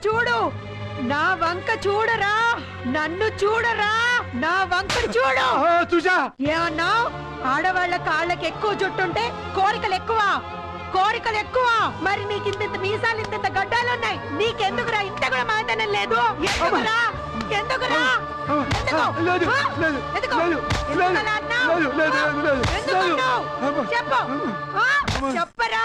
చూడు, నా వంక చూడరా, నన్ను చూడరా, నా వంకను చూడు. చూసా ఏమన్నా? ఆడవాళ్ల కాళ్ళకి ఎక్కువ జుట్టుంటే కోరికలు ఎక్కువ, కోరికలు ఎక్కువ. మరి నీకు ఇంత మీసాలు ఇంత గడ్డాలున్నాయి, నీకెందుకురా ఇంత కూడా మాదనం లేదు? ఎందుకురా? ఎందుకురా? చెప్పు, చెప్పరా?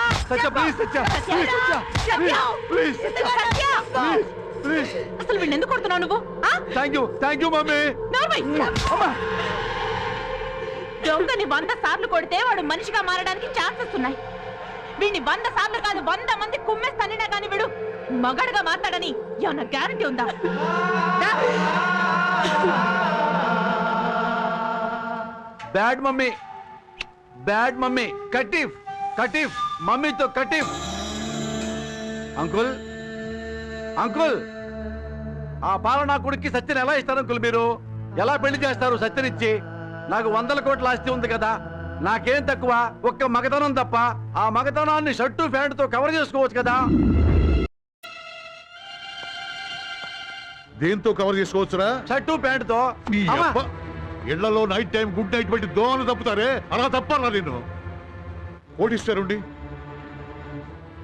అసలు వీడిని ఎందుకు కొడుతున్నావు నువ్వు? Thank you mummy. దొంగని 100 సార్లు కొడితే వాడు మనిషిగా మారడానికి ఛాన్సెస్ ఉన్నాయి. వీడిని 100 సార్లు కాదు 100 మంది కుమ్మేస్తానినా కానీ వీడు మగాడుగా మాట్లాడని ఏమన్నా గ్యారంటీ ఉందా? Bad mummy, bad mummy. కటీఫ్ కటీఫ్, మమ్మీతో కటీఫ్. అంకుల్ అంకుల్, ఆ పాలనా కొడుక్కి సత్యని ఎలా ఇస్తారు అంకుల్? మీరు ఎలా పెళ్లి చేస్తారు సత్యనిచ్చి? నాకు 100 కోట్ల ఆస్తి ఉంది కదా, నాకేం తక్కువ? ఒక్క మగతనం తప్ప. ఆ మగతనాన్ని షర్టు ప్యాంటుతో కవర్ చేసుకోవచ్చు కదా. దేంతో కవర్ చేసుకోవచ్చురా? షర్టు ప్యాంటుతో. ఇళ్లలో నైట్ టైం గుడ్ నైట్ పెట్టి దోమలు తప్పుతారే, అలా తప్పాలా నేను? కోటిస్తారుండి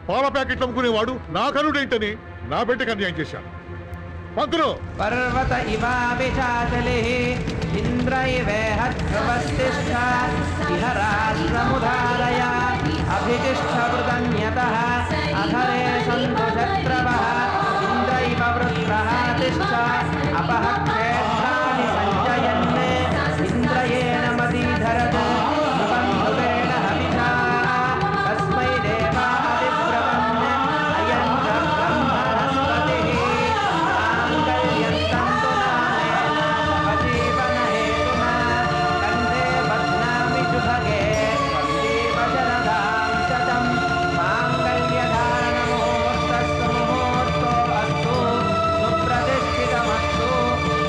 పాల ప్యాకెట్లు అమ్ముకునేవాడు నా కనుడేంటని నా బిడ్డకు అన్యాయం చేశాను. పంతులు, పర్వత ఇవాభిచాచలి ఇంద్ర ఇవేహత్వస్తిష్ఠ ఇహ రాష్ట్రముధారయ అభితిష్ఠ వృతన్యతః అధరే సంతు శత్రవః ఇంద్ర ఇవ వృత్రః తిష్ఠ అపః క్షేత్రాణి సంజయన్నే ఇంద్రయేణ మదీధరతు నిబంధువేణ హవిషా తస్మై దేవాదివ్రతన్ అయం చ బ్రహ్మణస్పతిః మాంగళ్యంతంతు నానేన సహజీవన హేతునా కంఠే బధ్నామి శుభగే సంజీవ శరదాం శతం మాంగళ్యధారణ ముహూర్తస్తు ముహూర్తో అస్తు సుప్రతిష్ఠితమస్తు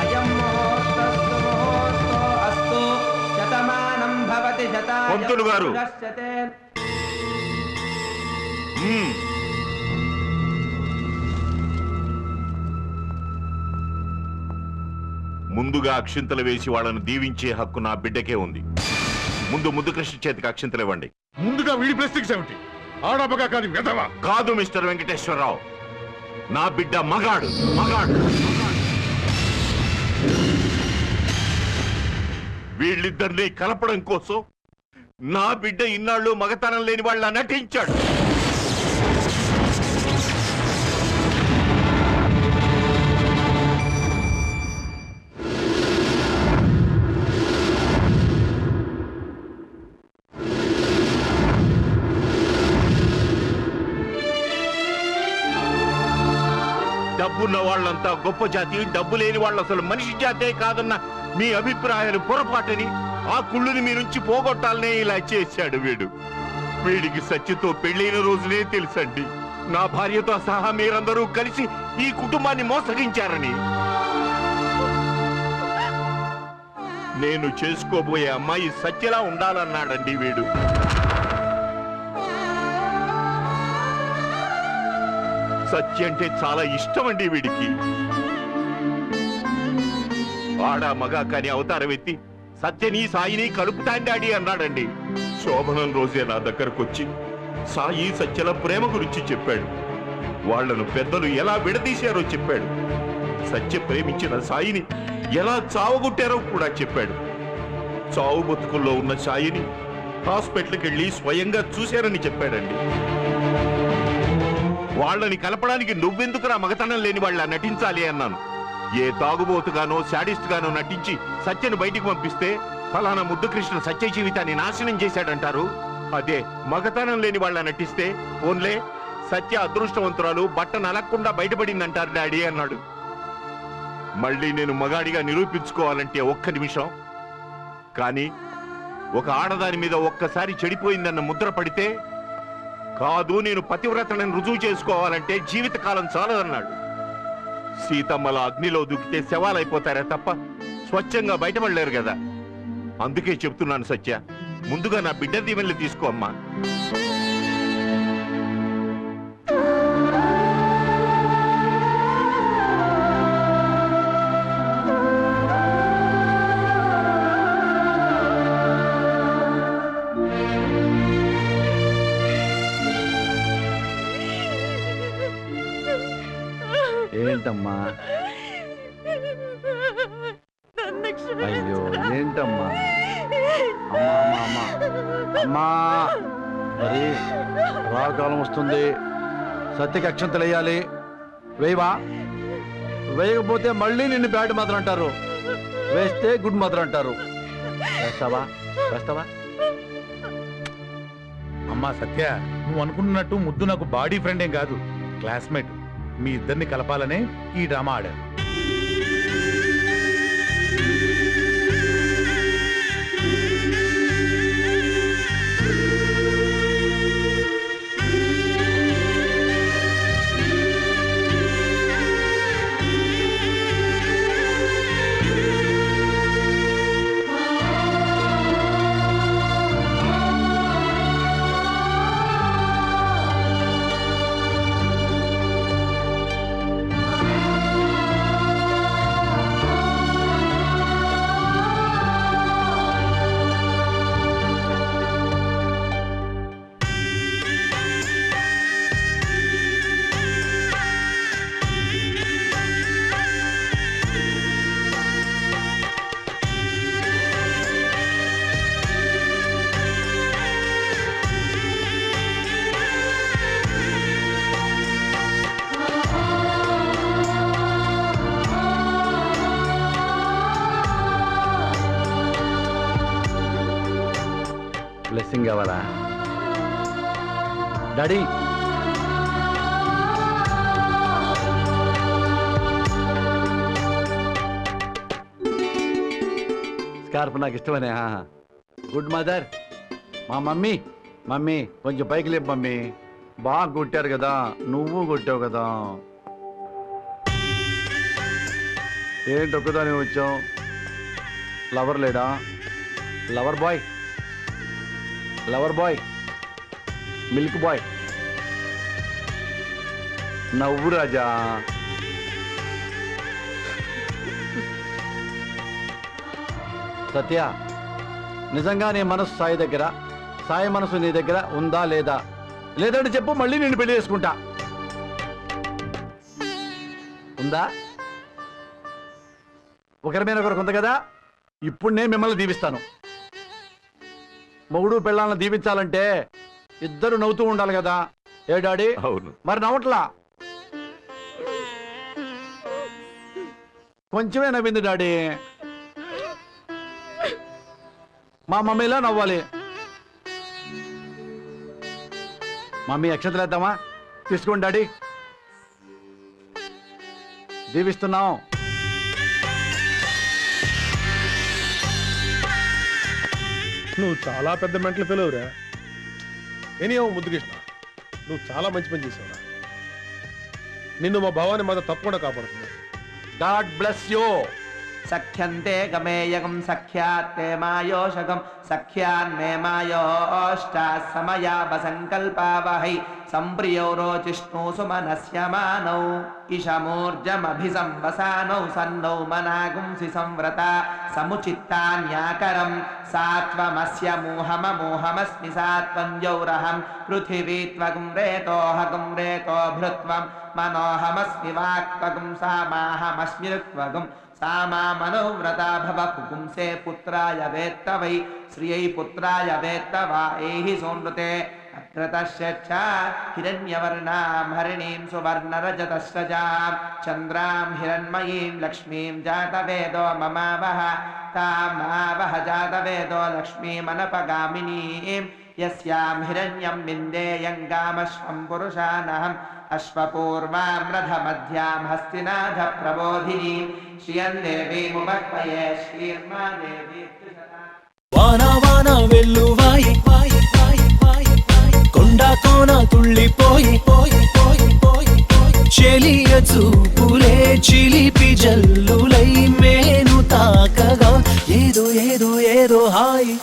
అయం ముహూర్తస్తు ముహూర్తో అస్తు శతమానం భవతి శతాయ పంతులు గారు. పునశ్చతే. ముందుగా అక్షింతలు వేసి వాళ్ళను దీవించే హక్కు నా బిడ్డకే ఉంది. ముందు కృష్ణ చేతికి అక్షింతలు ఇవ్వండి. ముందుగా వీడి ప్రెస్టిక్స్ ఏమిటి? ఆడమగా కాని వెధవా? కాదు మిస్టర్ వెంకటేశ్వరరావు, నా బిడ్డ మగాడు మగాడు. వీళ్ళిద్దరినీ కలపడం కోసం నా బిడ్డ ఇన్నాళ్ళు మగతనం లేని వాళ్ళ నటించాడు. డబ్బున్న వాళ్ళంతా గొప్ప జాతి, డబ్బు లేని వాళ్ళు అసలు మనిషి జాతే కాదన్న మీ అభిప్రాయాలు పొరపాటని, ఆ కుళ్ళుని మీ నుంచి పోగొట్టాలనే ఇలా చేశాడు వీడు. వీడికి సత్యతో పెళ్ళైన రోజునే తెలుసండి నా భార్యతో సహా మీరందరూ కలిసి ఈ కుటుంబాన్ని మోసగించారని. నేను చేసుకోబోయే అమ్మాయి సత్యలా ఉండాలన్నాడండి వీడు. సత్య అంటే చాలా ఇష్టం అండి వీడికి. ఆడ మగ కాని అవతారం ఎత్తి సత్యని సాయిని కలుపుతాండి డాడీ అన్నాడండి. శోభనం రోజే నా దగ్గరకు వచ్చి సాయి సత్యల ప్రేమ గురించి చెప్పాడు. వాళ్లను పెద్దలు ఎలా విడదీశారో చెప్పాడు. సత్య ప్రేమించిన సాయిని ఎలా చావగొట్టారో కూడా చెప్పాడు. చావు బతుకుల్లో ఉన్న సాయిని హాస్పిటల్కి వెళ్ళి స్వయంగా చూశారని చెప్పాడండి. వాళ్ళని కలపడానికి నువ్వెందుకురా మగతనం లేని వాళ్ళ నటించాలి అన్నాను. ఏ తాగుబోతుగానో శాడిస్ట్ గానో నటించి సత్యను బయటికి పంపిస్తే ఫలానా ముద్దు కృష్ణ సత్య జీవితాన్ని నాశనం చేశాడంటారు. అదే మగతనం లేని వాళ్ళ నటిస్తే ఓన్లే సత్య అదృష్టవంతురాలు బట్ట నలక్కుండా బయటపడిందంటారు డాడీ అన్నాడు. మళ్ళీ నేను మగాడిగా నిరూపించుకోవాలంటే ఒక్క నిమిషం, కానీ ఒక ఆడదాని మీద ఒక్కసారి చెడిపోయిందన్న ముద్ర పడితే కాదు నేను పతివ్రతను రుజువు చేసుకోవాలంటే జీవితకాలం చాలదన్నాడు. సీతమ్మల అగ్నిలో దూకితే శవాలైపోతారే తప్ప స్వచ్ఛంగా బయటపడలేరు కదా. అందుకే చెప్తున్నాను సత్య, ముందుగా నా బిడ్డ దీవెనలు తీసుకో అమ్మా. ఏంటమ్మా? అయ్యో ఏంటమ్మా? అమ్మా అమ్మా అమ్మా అమ్మా, మరి రాకాలం వస్తుంది, సత్యకి అక్షంతలు వేయాలి. వేయవా? వేయకపోతే మళ్ళీ నిన్ను బ్యాడ్ మదర్ అంటారు, వేస్తే గుడ్ మదర్ అంటారు. వేస్తావా? వేస్తావా? అమ్మా సత్య, నువ్వు అనుకుంటున్నట్టు ముద్దు నాకు బాడీ ఫ్రెండ్ ఏం కాదు, క్లాస్మేట్. మీ ఇద్దరిని కలపాలనే ఈ డ్రామా ఆడాను. బ్లెస్సింగ్ కావాలా డాడీ? స్కార్ఫ్ నాకు ఇష్టమనే. Good mother. మా మమ్మీ, మమ్మీ కొంచెం పైకి లేపు మమ్మీ. బాగా కొట్టారు కదా, నువ్వు కొట్టావు కదా. ఏంటి ఒక్కదాని వచ్చావు? లవర్ లేడా? Lover boy, lover boy, milk boy, నవ్వు రాజా. సత్య, నిజంగా నీ మనసు సాయి దగ్గర, సాయి మనసు నీ దగ్గర ఉందా లేదా? లేదంటే చెప్పు, మళ్ళీ నేను పెళ్లి చేసుకుంటా. ఉందా? ఒకరి మీద ఒకరికి ఉంది కదా. ఇప్పుడు నేను మిమ్మల్ని దీవిస్తాను. మొగుడు పెళ్ళాలను దీవించాలంటే ఇద్దరు నవ్వుతూ ఉండాలి కదా. ఏ డాడీ? అవును. మరి నవ్వట్లా? కొంచెమే నవ్వింది డాడీ. మా మమ్మీలా నవ్వాలి. మమ్మీ అక్షంతలు వేద్దామా? తీసుకోండి డాడీ, దీవిస్తున్నాం. నువ్వు చాలా పెద్ద మెంటల్ ఫెలోరా. ఎనీహో ముద్దు కృష్ణ, నువ్వు చాలా మంచి పని చేసావురా. నిన్ను మా భావాన్ని మాత్రం తప్పకుండా కాపాడుతుంది. God bless you. సఖ్యంతే గమేయగం సఖ్యాత్తే మాయోషగం సఖ్యాన్మే మాయోష్ట సమయావసంకల్పావహై సంప్రియో రోచిష్ణు సుమనస్యమానౌ ఇషమూర్జమభిసంవసానౌ సన్నౌ మనాగుంసి సంవ్రత సముచిత్తాన్యాకరం సాత్వమస్య మోహమమోహమస్మి సాత్వం జౌరహం పృథివీ త్వగం రేతోహగం రేతో భృత్వం మనోహమస్మి వాక్త్వగం సామాహమస్మి ఋత్వగం సామా మనోవ్రతా భవ పుపుంసే పుత్రాయ వేత్త వై శ్రియై పుత్రాయ వేత్త వా ఏహి సోనృతే अत्रतश्च हिरण्यवर्णां हरिणीं सुवर्णरजतस्रजां चन्द्रां हिरण्मयीं लक्ष्मीं जातवेदो ममावह तामावह जातवेदो लक्ष्मीमनपगामिनीं यस्यां हिरण्यं विन्देयङ्गामश्वं पुरुषानहम् अश्वपूर्वां रथमध्यां हस्तिनाथप्रबोधिनीं श्रियं देवीमुपह्वये श्रीर्मा देवी వాన వాన వెల్లువాయి కొండ కోన తుళ్ళిపోయి చెలియ చూపులే చిలిపి జల్లులై మేను తాకగా ఏదో ఏదో ఏదో హాయి